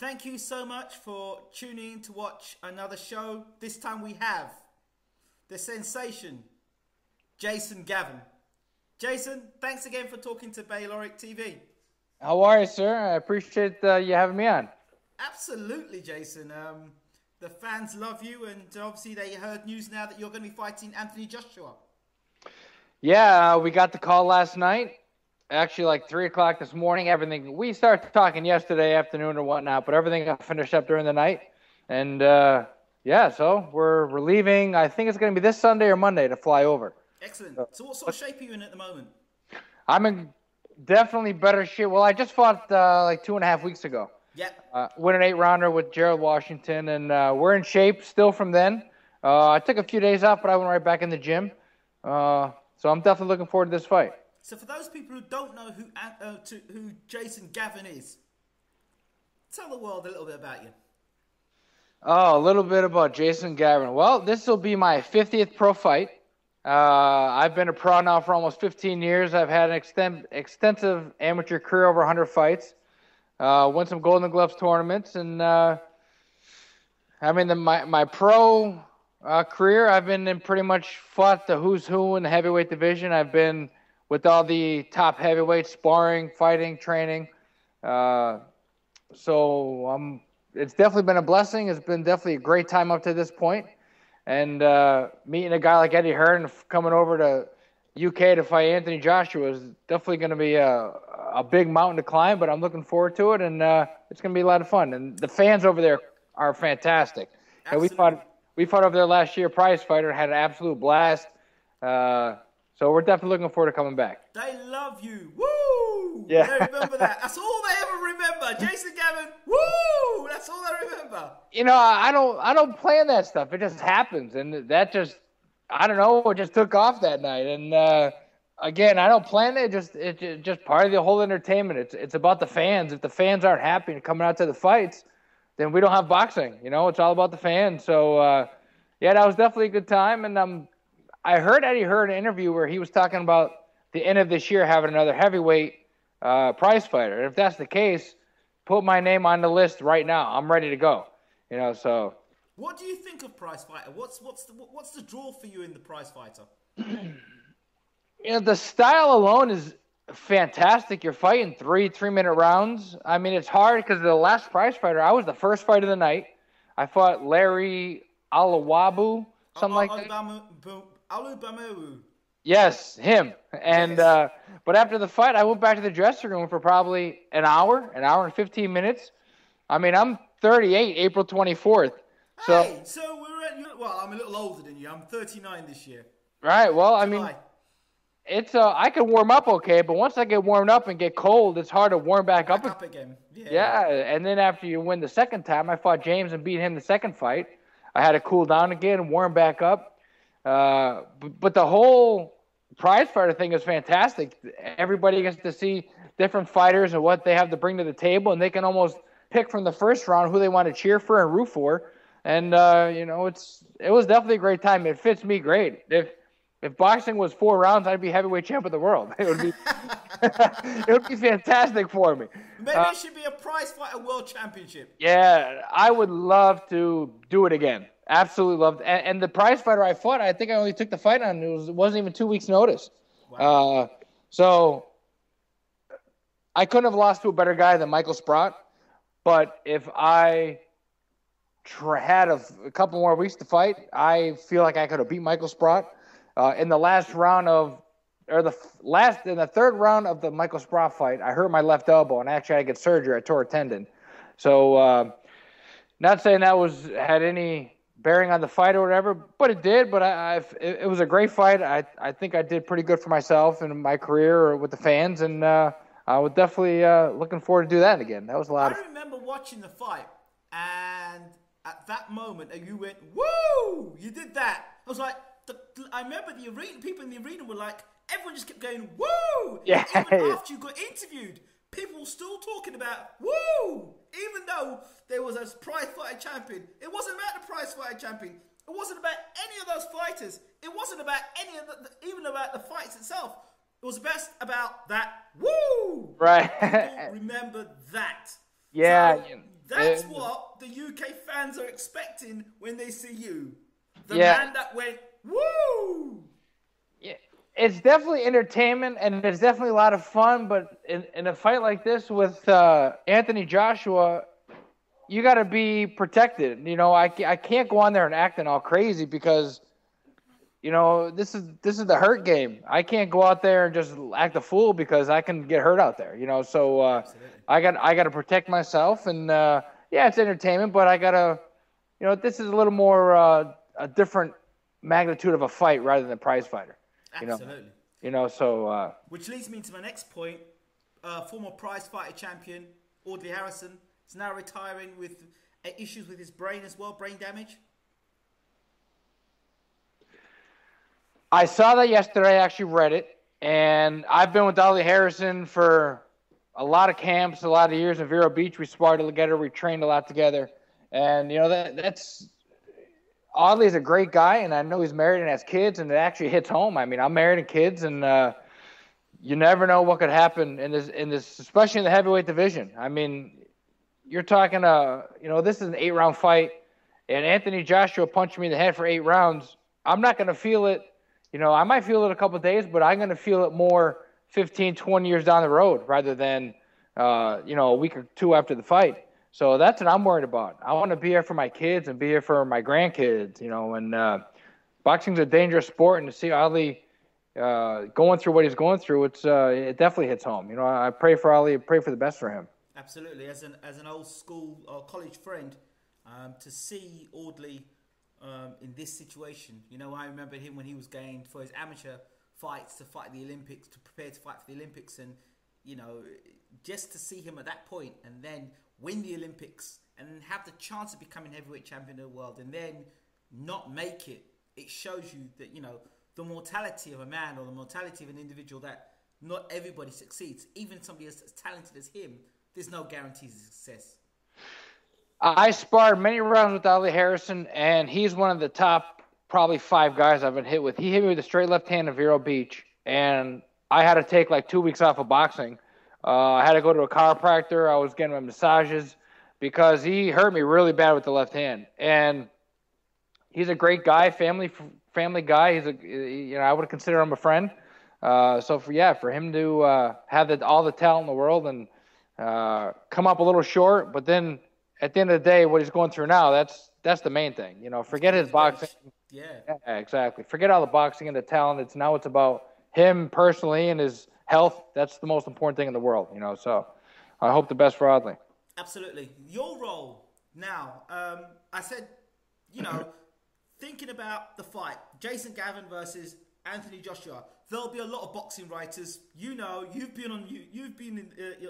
Thank you so much for tuning in to watch another show. This time we have the sensation, Jason Gavern. Jason, thanks again for talking to Bayloric TV. How are you, sir? I appreciate you having me on. Absolutely, Jason. The fans love you, and obviously they heard news now that you're going to be fighting Anthony Joshua. Yeah, we got the call last night. Actually, like 3 o'clock this morning. Everything we started talking yesterday afternoon or whatnot, but everything got finished up during the night. And yeah, so we're leaving. I think it's going to be this Sunday or Monday to fly over. Excellent. So what sort of shape are you in at the moment? I'm in definitely better shape. Well, I just fought like 2.5 weeks ago. Yeah. Win an 8-rounder with Gerald Washington, and we're in shape still from then. I took a few days off, but I went right back in the gym. So I'm definitely looking forward to this fight. So for those people who don't know who Jason Gavern is, tell the world a little bit about you. Oh, a little bit about Jason Gavern. Well, this will be my 50th pro fight. I've been a pro now for almost 15 years. I've had an extensive amateur career, over 100 fights. Won some Golden Gloves tournaments, and my pro career, I've been in pretty much fought the who's who in the heavyweight division. I've been with all the top heavyweights, sparring, fighting, training. So it's definitely been a blessing. It's been definitely a great time up to this point. And meeting a guy like Eddie Hearn coming over to UK to fight Anthony Joshua is definitely going to be a big mountain to climb, but I'm looking forward to it, and it's going to be a lot of fun. And the fans over there are fantastic. And we fought over there last year, prize fighter, had an absolute blast. So we're definitely looking forward to coming back. They love you. Woo! Yeah. They remember that. That's all they ever remember. Jason Gavern, woo! That's all they remember. You know, I don't plan that stuff. It just happens. And that just, I don't know, it just took off that night. And again, I don't plan it. It's just part of the whole entertainment. It's about the fans. If the fans aren't happy and coming out to the fights, then we don't have boxing. You know, it's all about the fans. So, yeah, that was definitely a good time. And I heard Eddie Hearn in an interview where he was talking about the end of this year having another heavyweight prize fighter. And if that's the case, put my name on the list right now. I'm ready to go. You know, so. What do you think of prize fighter? What's the draw for you in the prize fighter? You know, the style alone is fantastic. You're fighting three-minute rounds. I mean, it's hard because the last prize fighter, I was the first fight of the night. I fought Larry Alawabu, something like that. Alubamu. Yes, him. And but after the fight, I went back to the dressing room for probably an hour and 15 minutes. I mean, I'm 38, April 24th. Hey, so I'm a little older than you. I'm 39 this year. Right. Well, I mean, it's I can warm up okay, but once I get warmed up and get cold, it's hard to warm back up again. Yeah, and then after you win the second time, I fought James and beat him the second fight. I had to cool down again, warm back up. But the whole prize fighter thing is fantastic. Everybody gets to see different fighters and what they have to bring to the table, and they can almost pick from the first round who they want to cheer for and root for. And you know, it was definitely a great time. It fits me great. If boxing was 4 rounds, I'd be heavyweight champ of the world. It would be it would be fantastic for me. Maybe it should be a prize fighter world championship. Yeah, I would love to do it again. Absolutely loved it. And the prize fighter I fought, I think I only took the fight on. It wasn't even 2 weeks' notice. Wow. So I couldn't have lost to a better guy than Michael Sprott. But if I had a couple more weeks to fight, I feel like I could have beat Michael Sprott. In the last round in the third round of the Michael Sprott fight, I hurt my left elbow, and actually I had to get surgery. I tore a tendon. So not saying that had any bearing on the fight or whatever, but it did. But it was a great fight. I think I did pretty good for myself and my career with the fans, and I was definitely looking forward to do that again. That was a lot. I remember watching the fight, and at that moment, you went, "Woo!" You did that. I was like, I remember the arena. People in the arena were like, everyone just kept going, "Woo!" Yeah. Even after you got interviewed, people were still talking about "Woo!" Even though there was a prize fighter champion, it wasn't about the prize fighter champion. It wasn't about any of those fighters. It wasn't about any of even about the fights itself. It was best about that "Woo!" Right. People remember that. Yeah. So That's what the UK fans are expecting when they see you. The Yeah. man that went, woo! Yeah, it's definitely entertainment and it's definitely a lot of fun. But in a fight like this with Anthony Joshua, you got to be protected. You know, I can't go on there and acting all crazy because this is the hurt game. I can't go out there and just act a fool because I can get hurt out there. So I got to protect myself and yeah, it's entertainment, but I gotta this is a little more a different magnitude of a fight rather than a prize fighter. Absolutely. So which leads me to my next point. Former prize fighter champion Audley Harrison is now retiring with issues with his brain as well, brain damage. I saw that yesterday. I actually read it, and I've been with Audley Harrison for a lot of camps, a lot of years in Vero Beach. We sparred together, we trained a lot together, and that's Audley's a great guy, and I know he's married and has kids, and it actually hits home. I mean, I'm married and kids, and you never know what could happen in this, especially in the heavyweight division. I mean, you're talking, this is an 8-round fight, and Anthony Joshua punched me in the head for 8 rounds. I'm not going to feel it. I might feel it a couple of days, but I'm going to feel it more 15, 20 years down the road rather than, a week or 2 after the fight. So that's what I'm worried about. I want to be here for my kids and be here for my grandkids, and boxing's a dangerous sport, and to see Audley going through what he's going through, it definitely hits home. I pray for Audley, pray for the best for him. Absolutely. As an old school or college friend, to see Audley in this situation, I remember him when he was going for his amateur fights to fight the Olympics, to prepare to fight for the Olympics, and just to see him at that point and then win the Olympics and have the chance of becoming heavyweight champion of the world and then not make it, it shows you that the mortality of a man or the mortality of an individual, that not everybody succeeds. Even somebody as talented as him, there's no guarantees of success. I sparred many rounds with Audley Harrison, and he's one of the top probably 5 guys I've been hit with. He hit me with a straight left hand in Vero Beach, and I had to take like 2 weeks off of boxing. I had to go to a chiropractor. I was getting my massages because he hurt me really bad with the left hand. And he's a great guy, family guy. I would consider him a friend. So for him to have all the talent in the world and come up a little short, but then at the end of the day, what he's going through now, that's the main thing. Forget his boxing. Yeah, exactly. Forget all the boxing and the talent. It's about him personally and his health. That's the most important thing in the world. So I hope the best for Audley. Absolutely. Your role now, I said, thinking about the fight, Jason Gavern versus Anthony Joshua. There'll be a lot of boxing writers. You've been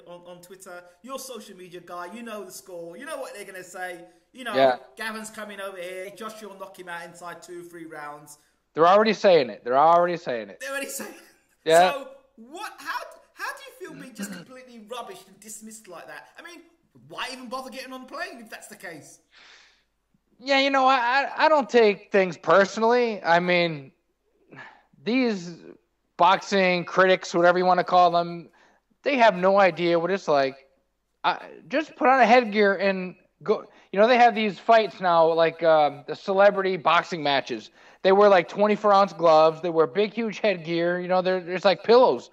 on Twitter. You're a social media guy. You know the score. You know what they're gonna say. Gavern's coming over here. Joshua will knock him out inside 2-3 rounds. They're already saying it. They're already saying it. Yeah. So how do you feel being just completely rubbished and dismissed like that? I mean, why even bother getting on the plane if that's the case? Yeah, I don't take things personally. I mean, these boxing critics, whatever you want to call them, they have no idea what it's like. Just put on a headgear and go. They have these fights now, like the celebrity boxing matches. They wear like 24-ounce gloves. They wear big, huge headgear. There's like pillows.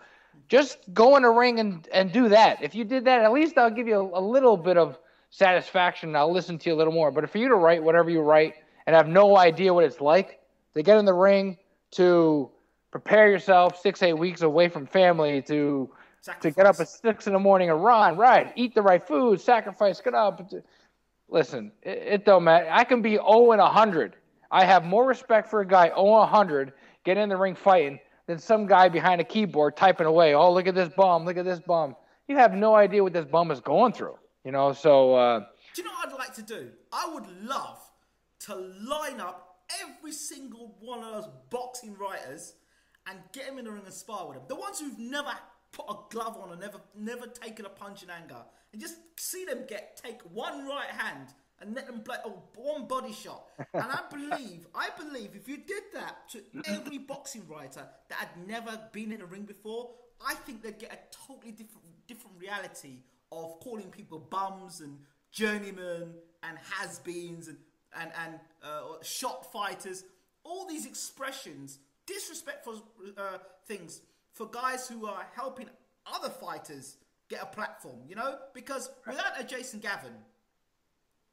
Just go in the ring and do that. If you did that, at least I'll give you a little bit of satisfaction. I'll listen to you a little more. But for you to write whatever you write and have no idea what it's like to get in the ring, to prepare yourself 6-8 weeks away from family, to get up at 6 in the morning and run, right, eat the right food, sacrifice, get up. Listen, it don't matter. I can be 0-100. I have more respect for a guy 0-100 getting in the ring fighting than some guy behind a keyboard typing away. Oh, look at this bum. Look at this bum. You have no idea what this bum is going through. So. Do you know what I'd like to do? I would love to line up every single one of those boxing writers and get them in the ring and spar with them. The ones who've never put a glove on and never taken a punch in anger, and just see them take one right hand and let them play one body shot. And I believe if you did that to every boxing writer that had never been in a ring before, I think they'd get a totally different reality of calling people bums and journeymen and has-beens and shot fighters. All these expressions, disrespectful things for guys who are helping other fighters get a platform, you know? Because without a Jason Gavern,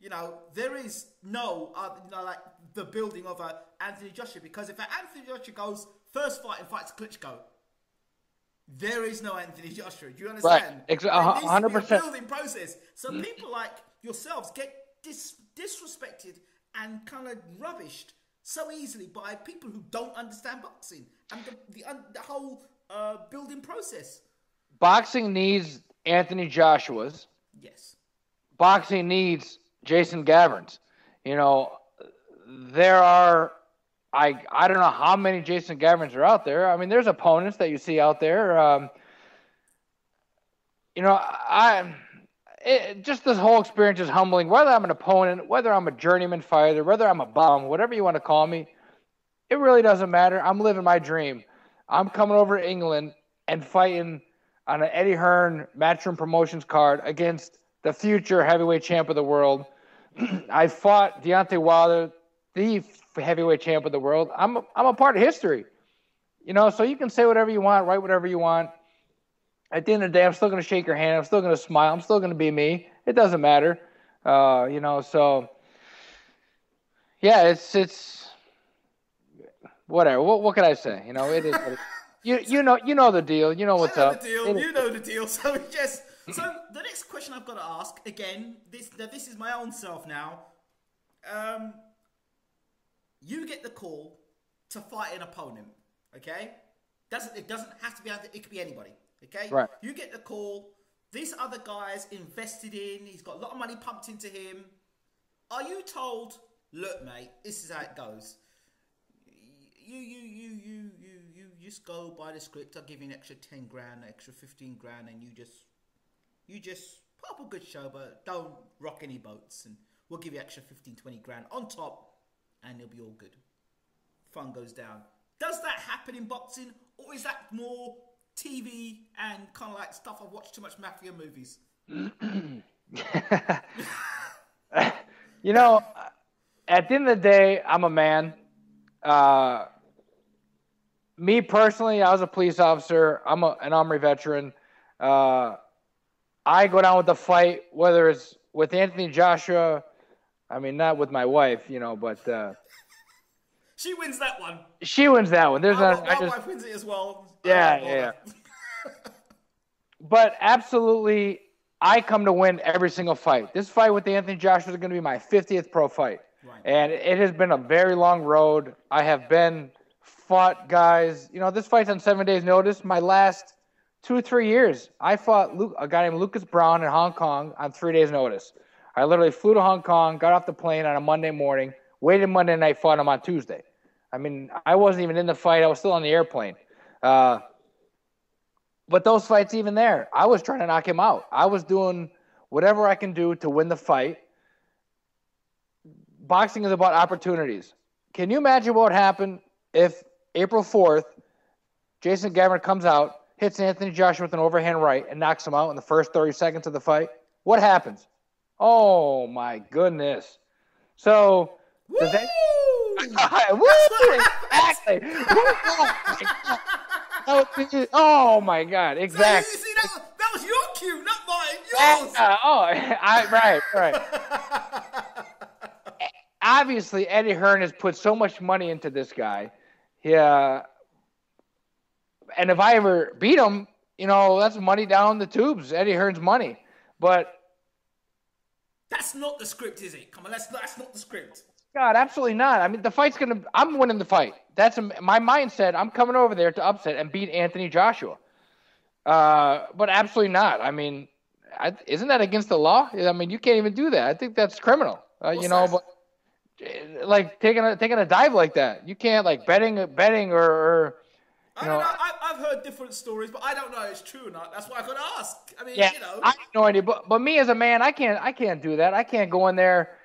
you know, there is no, like the building of a Anthony Joshua. Because if Anthony Joshua goes first fight and fights Klitschko, there is no Anthony Joshua. Do you understand? Right, 100%. Building process. So people like yourselves get disrespected and kind of rubbished so easily by people who don't understand boxing and the whole building process. Boxing needs Anthony Joshua's. Yes. Boxing needs Jason Gaverns. You know, there are, I don't know how many Jason Gaverns are out there. I mean, there's opponents that you see out there. You know, just this whole experience is humbling. Whether I'm an opponent, whether I'm a journeyman fighter, whether I'm a bum, whatever you want to call me, it really doesn't matter. I'm living my dream. I'm coming over to England and fighting on an Eddie Hearn Matchroom Promotions card against the future heavyweight champ of the world. I fought Deontay Wilder, the heavyweight champ of the world. I'm a part of history. You know, so you can say whatever you want, write whatever you want. At the end of the day, I'm still going to shake your hand. I'm still going to smile. I'm still going to be me. It doesn't matter. You know, so yeah, it's whatever. What can I say? You know, it is. You know the deal. You know what's up. You know the deal. So the next question I've got to ask again. This is my own self now. You get the call to fight an opponent. Okay, it doesn't have to be. It could be anybody. Okay, right. You get the call. This other guy's invested in. He's got a lot of money pumped into him. Are you told, look, mate, this is how it goes. You just go by the script. I'll give you an extra 10 grand, an extra 15 grand, and you just put up a good show, but don't rock any boats, and we'll give you extra 15, 20 grand on top, and it'll be all good. Fun goes down. Does that happen in boxing, or is that more TV and kind of like stuff I've watched too much mafia movies? You know, at the end of the day, I'm a man. Me personally, I was a police officer. I'm an Army veteran. I go down with the fight, whether it's with Anthony Joshua. I mean, not with my wife, you know, but she wins that one. She wins that one. There's my wife wins it as well. Yeah. But absolutely, I come to win every single fight. This fight with Anthony Joshua is going to be my 50th pro fight. Right. And it has been a very long road. I have fought guys. You know, this fight's on 7 days' notice. My last 2 or 3 years, I fought a guy named Lucas Brown in Hong Kong on 3 days' notice. I literally flew to Hong Kong, got off the plane on a Monday morning, waited Monday night, fought him on Tuesday. I mean, I wasn't even in the fight. I was still on the airplane. But those fights, even there, I was trying to knock him out. I was doing whatever I can do to win the fight. Boxing is about opportunities. Can you imagine what would happen if April 4th, Jason Gavern comes out, hits Anthony Joshua with an overhand right, and knocks him out in the first 30 seconds of the fight? What happens? Oh, my goodness. So, does that... Woo! Exactly. Oh my God! Exactly. See, that was your cue, not mine. Yours. Right. Obviously, Eddie Hearn has put so much money into this guy. Yeah. And if I ever beat him, you know, that's money down the tubes. Eddie Hearn's money, but that's not the script, is it? Come on, that's not the script. God, absolutely not. I mean, the fight's I'm winning the fight. That's my mindset. I'm coming over there to upset and beat Anthony Joshua. But absolutely not. I mean, isn't that against the law? I mean, you can't even do that. I think that's criminal. You know, but like taking a dive like that, you can't, like betting or you know. I've heard different stories, but I don't know if it's true or not. That's why I could ask. I mean, yeah, you know, I have no idea. But me as a man, I can't do that. I can't go in there,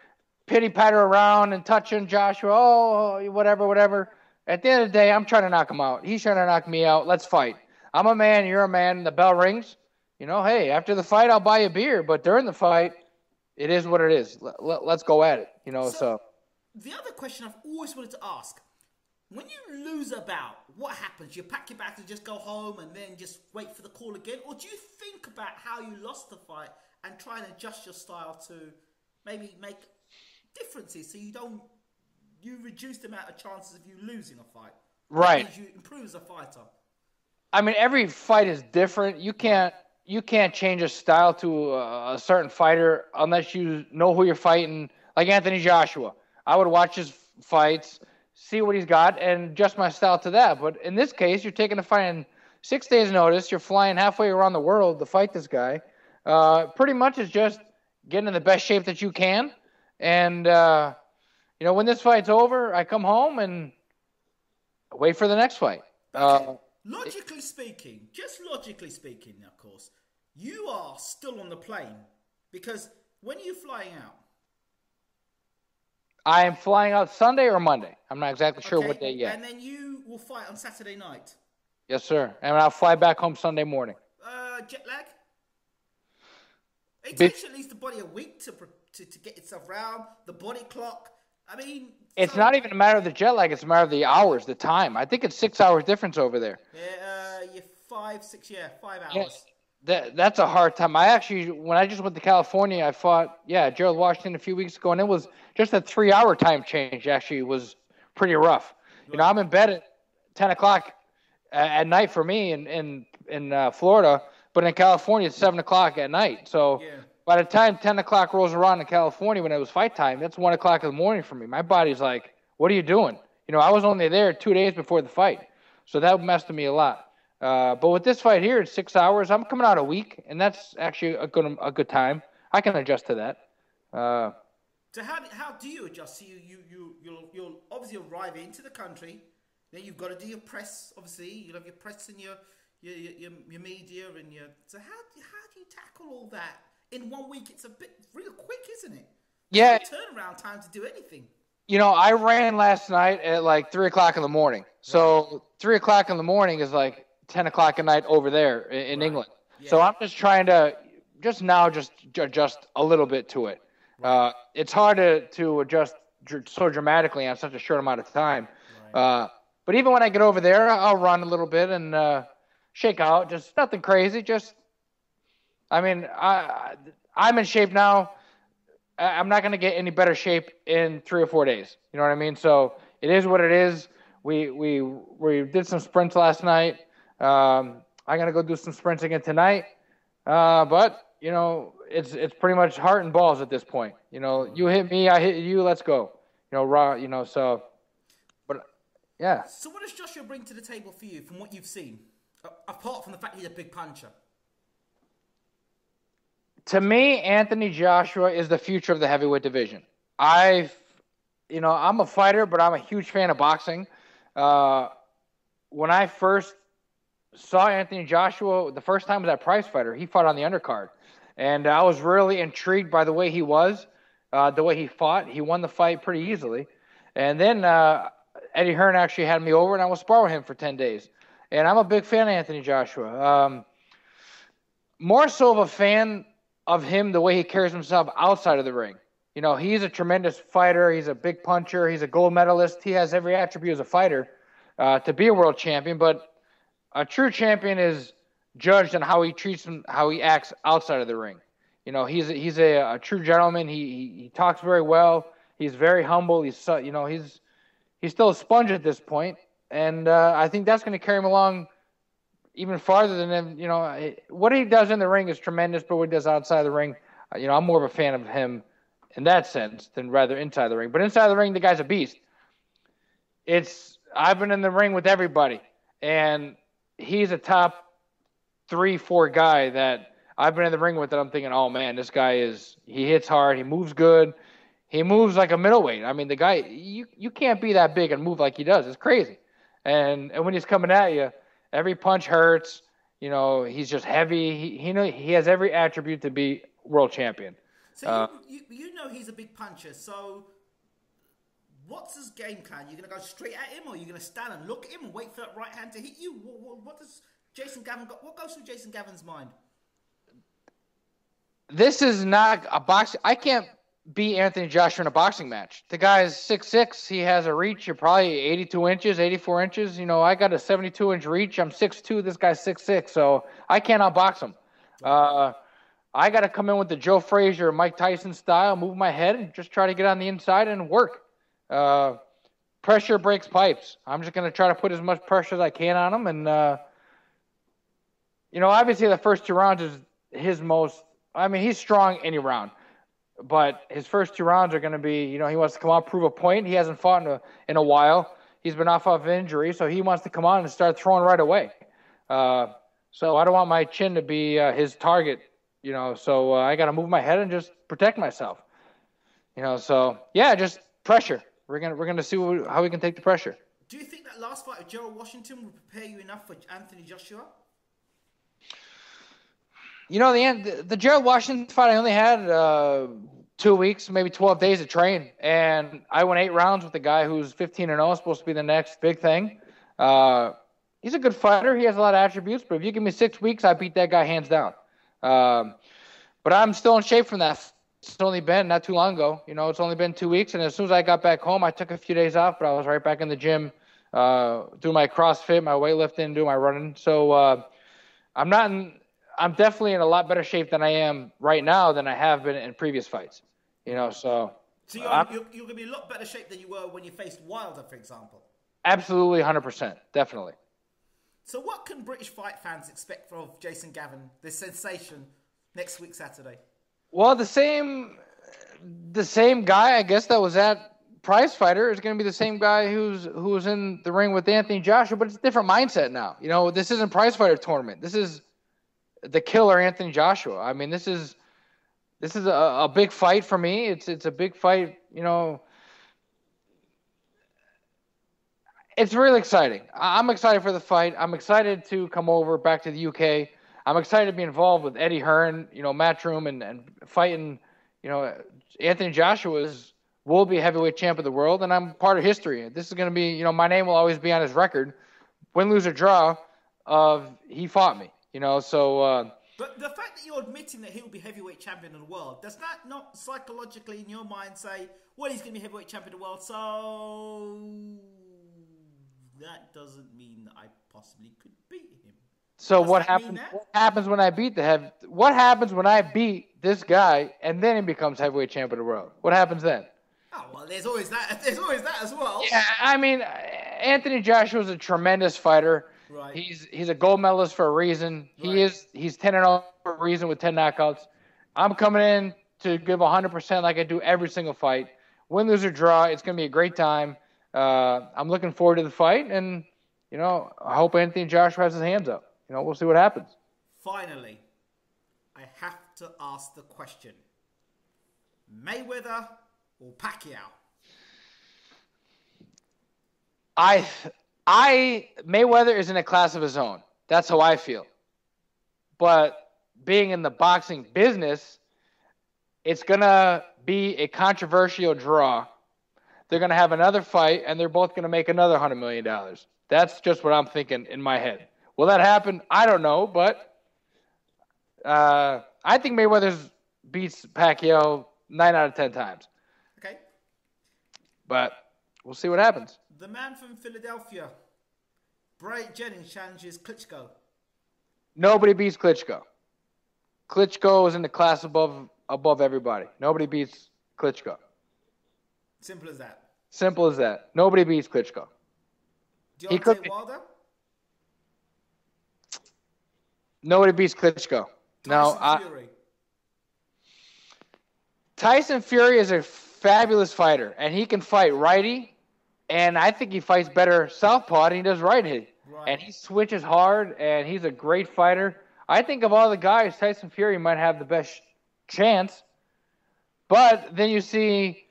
pity patter around and touching Joshua. Oh, whatever. At the end of the day, I'm trying to knock him out. He's trying to knock me out. Let's fight. I'm a man. You're a man. The bell rings. You know, hey, after the fight, I'll buy you a beer. But during the fight, it is what it is. Let's go at it. So, the other question I've always wanted to ask: when you lose a bout, what happens? You pack your bags and just go home and then just wait for the call again? Or do you think about how you lost the fight and try and adjust your style to maybe make differences so you reduce the amount of chances of you losing a fight? Right. You improve as a fighter. I mean, every fight is different. You can't change a style to a certain fighter unless you know who you're fighting. Like Anthony Joshua, I would watch his fights, see what he's got, and adjust my style to that. But in this case, you're taking a fight in 6 days' notice. You're flying halfway around the world to fight this guy. Pretty much it's just getting in the best shape that you can. And, when this fight's over, I come home and wait for the next fight. Logically speaking, of course, you are still on the plane because when are you flying out? I am flying out Sunday or Monday. I'm not exactly sure what day yet. And then you will fight on Saturday night? Yes, sir. And I'll fly back home Sunday morning. Jet lag? It takes at least the body a week to get itself round, the body clock. I mean... It's not even a matter of the jet lag. It's a matter of the hours, the time. I think it's 6 hours difference over there. Yeah, you're 5 hours. That's a hard time. When I just went to California, I fought, Gerald Washington a few weeks ago, and it was just a 3-hour time change. Actually, was pretty rough. Right. I'm in bed at 10 o'clock at night for me in Florida, but in California it's 7 o'clock at night. So by the time 10 o'clock rolls around in California when it was fight time, that's 1 o'clock in the morning for me. My body's like, what are you doing? I was only there 2 days before the fight, so that messed with me a lot. But with this fight here, it's 6 hours. I'm coming out a week, and that's actually a good time. I can adjust to that. So how do you adjust? So you'll obviously arrive into the country. Then you've got to do your press. Obviously, you'll have your press and your media and your. So how do you tackle all that in 1 week? It's a bit real quick, isn't it? Yeah. There's no turnaround time to do anything. I ran last night at like 3 o'clock in the morning. So 3 o'clock in the morning is like 10 o'clock at night over there in England. Yeah. So I'm just trying to just adjust a little bit to it. Right. It's hard to adjust so dramatically on such a short amount of time. Right. But even when I get over there, I'll run a little bit and shake out. Just nothing crazy. I'm in shape now. I'm not going to get any better shape in 3 or 4 days. You know what I mean? So it is what it is. We did some sprints last night. I'm gonna go do some sprints again tonight. But it's pretty much heart and balls at this point. You hit me, I hit you. Let's go. Raw. So, but yeah. So what does Joshua bring to the table for you from what you've seen, apart from the fact he's a big puncher? To me, Anthony Joshua is the future of the heavyweight division. I'm a fighter, but I'm a huge fan of boxing. When I first saw Anthony Joshua, the first time was at Prize Fighter. He fought on the undercard. And I was really intrigued by the way he was, the way he fought. He won the fight pretty easily. And then Eddie Hearn actually had me over, and I was spar with him for 10 days. And I'm a big fan of Anthony Joshua. More so of a fan of him, the way he carries himself outside of the ring. He's a tremendous fighter. He's a big puncher. He's a gold medalist. He has every attribute as a fighter to be a world champion. But a true champion is judged on how he treats him, how he acts outside of the ring. He's a true gentleman. He talks very well. He's very humble. He's still a sponge at this point, and I think that's going to carry him along even farther than him. What he does in the ring is tremendous, but what he does outside the ring, I'm more of a fan of him in that sense than rather inside the ring. But inside the ring, the guy's a beast. I've been in the ring with everybody, and he's a top 3-4 guy that I've been in the ring with that I'm thinking, oh man, this guy he hits hard, he moves good, he moves like a middleweight. I mean, the guy, you can't be that big and move like he does. It's crazy. And when he's coming at you, every punch hurts. He's just heavy. He has every attribute to be world champion. So he's a big puncher. So what's his game plan? You're going to go straight at him, or you're going to stand and look at him and wait for that right hand to hit you? What does Jason Gavern got? What goes through Jason Gavern's mind? This is not a boxing. I can't beat Anthony Joshua in a boxing match. The guy is 6'6". He has a reach of probably 82 inches, 84 inches. You know, I got a 72-inch reach. I'm 6'2". This guy's 6'6". So I can't outbox him. I got to come in with the Joe Frazier, Mike Tyson style, move my head, and just try to get on the inside and work. Pressure breaks pipes. I'm just going to try to put as much pressure as I can on him. And, obviously the first 2 rounds is his most – I mean, he's strong any round. But his first 2 rounds are going to be, he wants to come out, prove a point. He hasn't fought in a while. He's been off of injury, so he wants to come on and start throwing right away. So I don't want my chin to be his target, so I got to move my head and just protect myself. Just pressure. We're gonna see how we can take the pressure. Do you think that last fight of Gerald Washington will prepare you enough for Anthony Joshua? The Gerald Washington fight, I only had 2 weeks, maybe 12 days to train, and I went 8 rounds with a guy who's 15-0, supposed to be the next big thing. He's a good fighter. He has a lot of attributes, but if you give me 6 weeks, I beat that guy hands down. But I'm still in shape from that. It's only been not too long ago. It's only been 2 weeks, and as soon as I got back home, I took a few days off, but I was right back in the gym doing my CrossFit, my weightlifting, doing my running. So I'm definitely in a lot better shape than I am right now than I have been in previous fights. So you're going to be in a lot better shape than you were when you faced Wilder, for example. Absolutely, 100%, definitely. So what can British fight fans expect from Jason Gavern, this sensation, next week Saturday? Well, the same guy, I guess, that was at Prize Fighter is going to be the same guy who's in the ring with Anthony Joshua, but it's a different mindset now. This isn't Prize Fighter tournament. This is the killer Anthony Joshua. I mean, this is a big fight for me. It's a big fight. It's really exciting. I'm excited for the fight. I'm excited to come over back to the UK. I'm excited to be involved with Eddie Hearn, Matchroom, and fighting. Anthony Joshua will be heavyweight champ of the world, and I'm part of history. This is going to be, my name will always be on his record, win, lose, or draw, of he fought me. But the fact that you're admitting that he will be heavyweight champion of the world, does that not psychologically in your mind say, well, he's going to be heavyweight champion of the world, so that doesn't mean that I possibly could beat him? So what happens? What happens when I beat What happens when I beat this guy and then he becomes heavyweight champion of the world? What happens then? Oh well, there's always that. There's always that as well. Yeah, I mean, Anthony Joshua is a tremendous fighter. Right. He's a gold medalist for a reason. Right. He's 10-0 for a reason with 10 knockouts. I'm coming in to give 100% like I do every single fight. Win, lose, or draw. It's going to be a great time. I'm looking forward to the fight, and I hope Anthony Joshua has his hands up. We'll see what happens. Finally, I have to ask the question: Mayweather or Pacquiao? Mayweather is in a class of his own. That's how I feel. But being in the boxing business, it's going to be a controversial draw. They're going to have another fight, and they're both going to make another $100 million. That's just what I'm thinking in my head. Will that happen? I don't know, but I think Mayweather beats Pacquiao 9 out of 10 times. Okay. But we'll see what happens. The man from Philadelphia, Bryant Jennings, challenges Klitschko. Nobody beats Klitschko. Klitschko is in the class above everybody. Nobody beats Klitschko. Simple as that. Simple as that. Nobody beats Klitschko. Deontay Wilder? Nobody beats Klitschko. Tyson Fury is a fabulous fighter, and he can fight righty, and I think he fights better southpaw than he does righty. Right. And he switches hard, and he's a great fighter. I think of all the guys, Tyson Fury might have the best chance. But then you see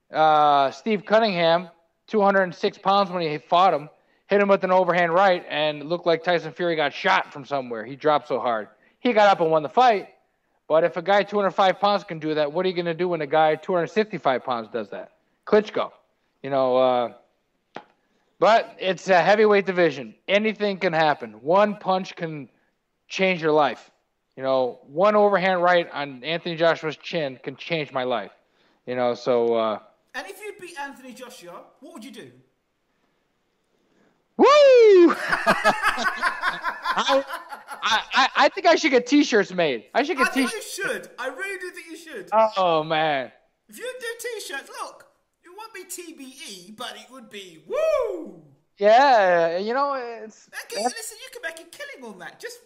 Steve Cunningham, 206 pounds when he fought him, hit him with an overhand right, and it looked like Tyson Fury got shot from somewhere. He dropped so hard. He got up and won the fight. But if a guy 205 pounds can do that, what are you going to do when a guy 265 pounds does that? Klitschko. But it's a heavyweight division. Anything can happen. One punch can change your life. one overhand right on Anthony Joshua's chin can change my life. So. And if you beat Anthony Joshua, what would you do? Woo! I think I should get T-shirts made. I think you should. I really do think you should. Oh, man. If you do T-shirts, look, it won't be TBE, but it would be woo! Yeah, it's... Listen, you can make a killing on that. Just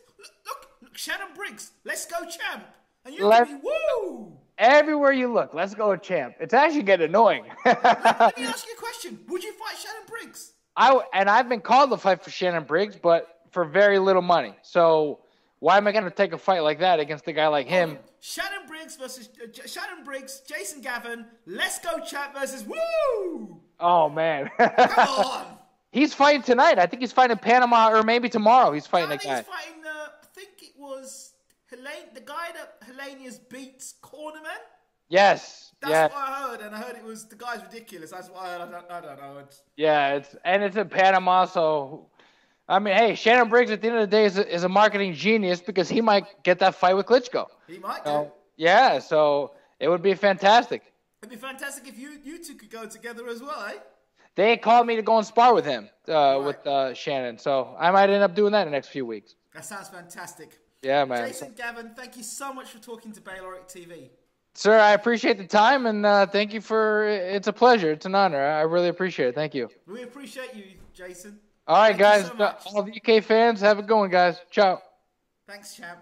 look, Shannon Briggs, let's go champ. And you can be woo! Everywhere you look, let's go champ. It's actually getting annoying. Let me ask you a question. Would you fight Shannon Briggs? I've been called to fight for Shannon Briggs, but for very little money. So why am I going to take a fight like that against a guy like him? Shannon Briggs versus Shannon Briggs, Jason Gavern, let's go champ versus woo! Oh, man. Come on. He's fighting tonight. I think he's fighting in Panama, or maybe tomorrow he's fighting a guy. He's fighting, I think it was the guy that Helenius beats Cornerman. Yes. That's what I heard, and I heard it was the guy's ridiculous. That's what I heard. I don't know. It's in Panama, so I mean, hey, Shannon Briggs at the end of the day is a marketing genius because he might get that fight with Klitschko. He might do. Yeah, so it would be fantastic. It'd be fantastic if you two could go together as well, eh? They called me to go and spar with him, with Shannon, so I might end up doing that in the next few weeks. That sounds fantastic. Yeah, man. Jason Gavern, thank you so much for talking to Bayloric TV. Sir, I appreciate the time, and thank you it's a pleasure. It's an honor. I really appreciate it. Thank you. We appreciate you, Jason. All right, guys. All the UK fans, have a good one, guys. Ciao. Thanks, champ.